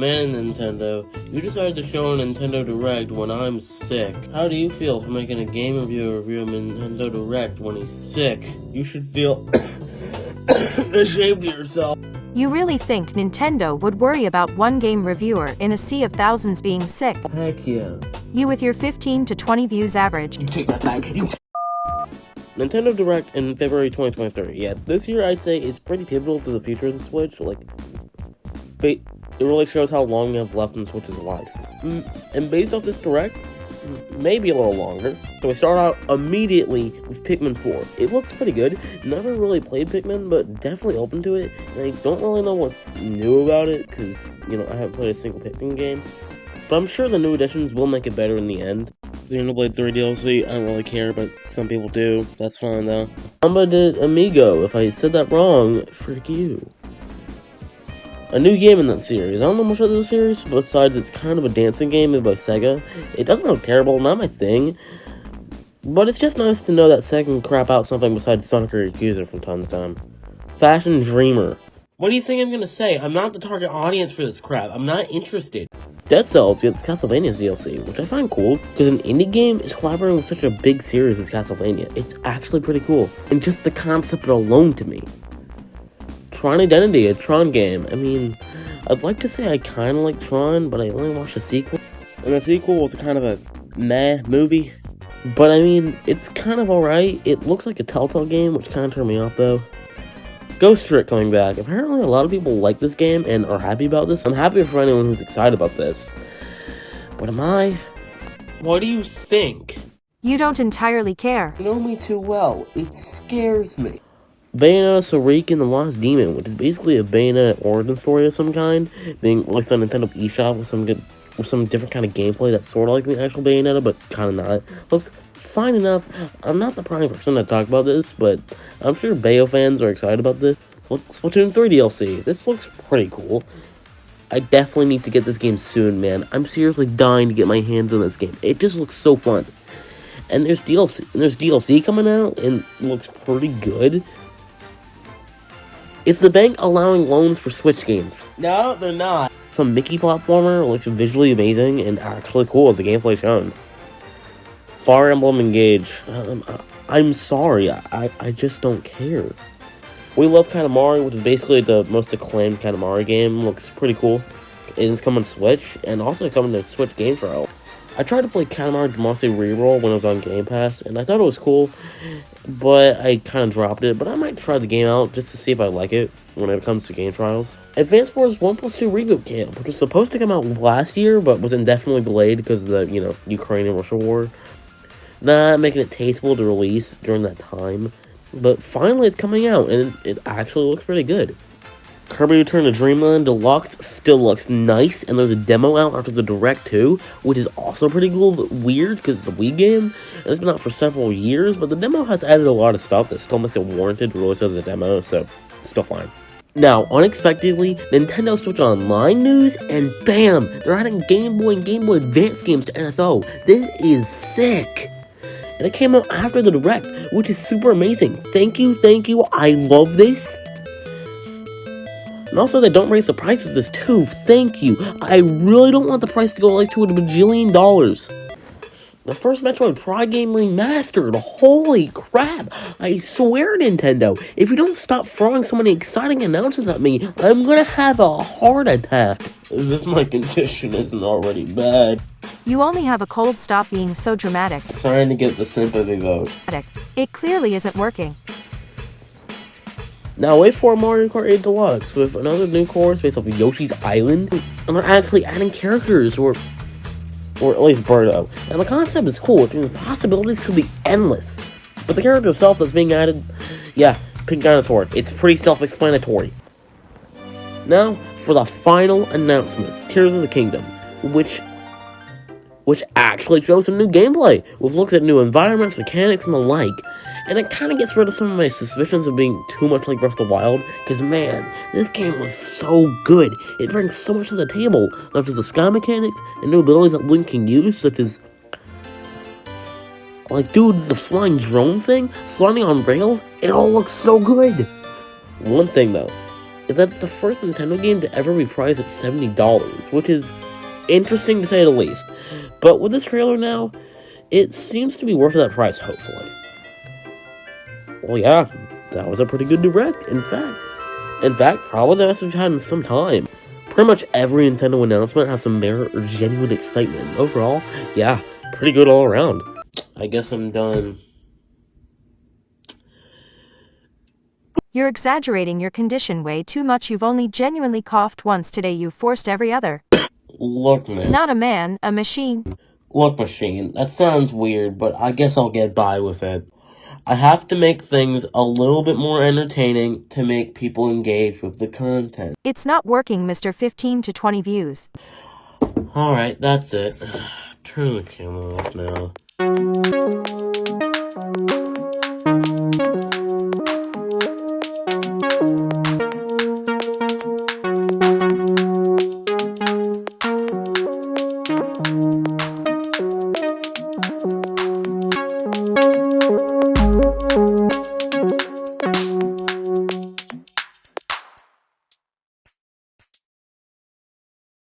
Man, Nintendo, you decided to show a Nintendo Direct when I'm sick. How do you feel for making a game review of Nintendo Direct when he's sick? You should feel ashamed of yourself. You really think Nintendo would worry about one game reviewer in a sea of thousands being sick? Heck yeah. You with your 15 to 20 views average. You take that back. Nintendo Direct in February 2023. Yeah, this year I'd say is pretty pivotal to the future of the Switch. It really shows how long we have left in Switch's life. And based off this Direct, maybe a little longer. So we start out immediately with Pikmin 4. It looks pretty good. Never really played Pikmin, but definitely open to it. And I don't really know what's new about it, because, I haven't played a single Pikmin game. But I'm sure the new additions will make it better in the end. Xenoblade 3 DLC, I don't really care, but some people do. That's fine, though. Samba did Amigo. If I said that wrong, frick you. A new game in that series. I don't know much about the series, besides it's kind of a dancing game made by Sega. It doesn't look terrible, not my thing. But it's just nice to know that Sega can crap out something besides Sonic or Yakuza from time to time. Fashion Dreamer. What do you think I'm gonna say? I'm not the target audience for this crap. I'm not interested. Dead Cells gets Castlevania's DLC, which I find cool, because an indie game is collaborating with such a big series as Castlevania. It's actually pretty cool. And just the concept alone to me. Tron Identity, a Tron game. I mean, I'd like to say I kind of like Tron, but I only watched the sequel. And the sequel was kind of a meh movie. But I mean, it's kind of alright. It looks like a Telltale game, which kind of turned me off though. Ghost Trick coming back. Apparently a lot of people like this game and are happy about this. I'm happy for anyone who's excited about this. But am I? What do you think? You don't entirely care. You know me too well. It scares me. Bayonetta Sorikin the Lost Demon, which is basically a Bayonetta origin story of some kind, being released on Nintendo eShop with some different kind of gameplay that's sort of like the actual Bayonetta, but kind of not. Looks fine enough. I'm not the prime person to talk about this, but I'm sure Bayo fans are excited about this. Splatoon 3 DLC. This looks pretty cool. I definitely need to get this game soon, man. I'm seriously dying to get my hands on this game. It just looks so fun. And there's DLC coming out, and it looks pretty good. Is the bank allowing loans for Switch games? No, they're not. Some Mickey platformer looks visually amazing and actually cool with the gameplay shown. Fire Emblem Engage. I'm sorry, I just don't care. We Love Katamari, which is basically the most acclaimed Katamari game. Looks pretty cool. It's coming to Switch, and also coming to Switch Game Trial. I tried to play Katamari Damacy Reroll when it was on Game Pass, and I thought it was cool, but I kind of dropped it. But I might try the game out just to see if I like it when it comes to Game Trials. Advance Wars 1+2 Reboot Camp, which was supposed to come out last year, but was indefinitely delayed because of the, Ukraine and Russia war. Not making it tasteful to release during that time. But finally it's coming out, and it actually looks pretty good. Kirby Return to Dreamland Deluxe still looks nice, and there's a demo out after the Direct too, which is also pretty cool, but weird because it's a Wii game, and it's been out for several years, but the demo has added a lot of stuff that still makes it warranted to release as a demo, so it's still fine. Now, unexpectedly, Nintendo Switch Online news, and bam! They're adding Game Boy and Game Boy Advance games to NSO. This is sick! And it came out after the Direct, which is super amazing. Thank you, I love this. And also, they don't raise the price of this too. Thank you. I really don't want the price to go like to $1 bajillion. The first Metroid Prime game remastered. Holy crap. I swear, Nintendo, if you don't stop throwing so many exciting announcements at me, I'm gonna have a heart attack. As if my condition isn't already bad. You only have a cold. Stop being so dramatic. Trying to get the sympathy vote. It clearly isn't working. Now wait for Mario Kart 8 Deluxe with another new course based off of Yoshi's Island, and they're actually adding characters, or at least Birdo. And the concept is cool. The possibilities could be endless. But the character itself that's being added, yeah, Pink Dinosaur. It's pretty self-explanatory. Now for the final announcement, Tears of the Kingdom, which actually shows some new gameplay, with looks at new environments, mechanics, and the like. And it kind of gets rid of some of my suspicions of being too much like Breath of the Wild, because man, this game was so good. It brings so much to the table, such as the sky mechanics and new abilities that Link can use, such as, like, dude, the flying drone thing, sliding on rails, it all looks so good. One thing though, is that it's the first Nintendo game to ever be priced at $70, which is interesting to say the least. But with this trailer now, it seems to be worth that price, hopefully. Well, yeah, that was a pretty good Direct, in fact, probably the best we've had in some time. Pretty much every Nintendo announcement has some merit or genuine excitement. Overall, yeah, pretty good all around. I guess I'm done. You're exaggerating your condition way too much. You've only genuinely coughed once today. You forced every other. Look, man. Not a man, a machine. Look, machine, that sounds weird, but I guess I'll get by with it. I have to make things a little bit more entertaining to make people engage with the content. It's not working, Mr. 15 to 20 views. Alright, that's it. Turn the camera off now.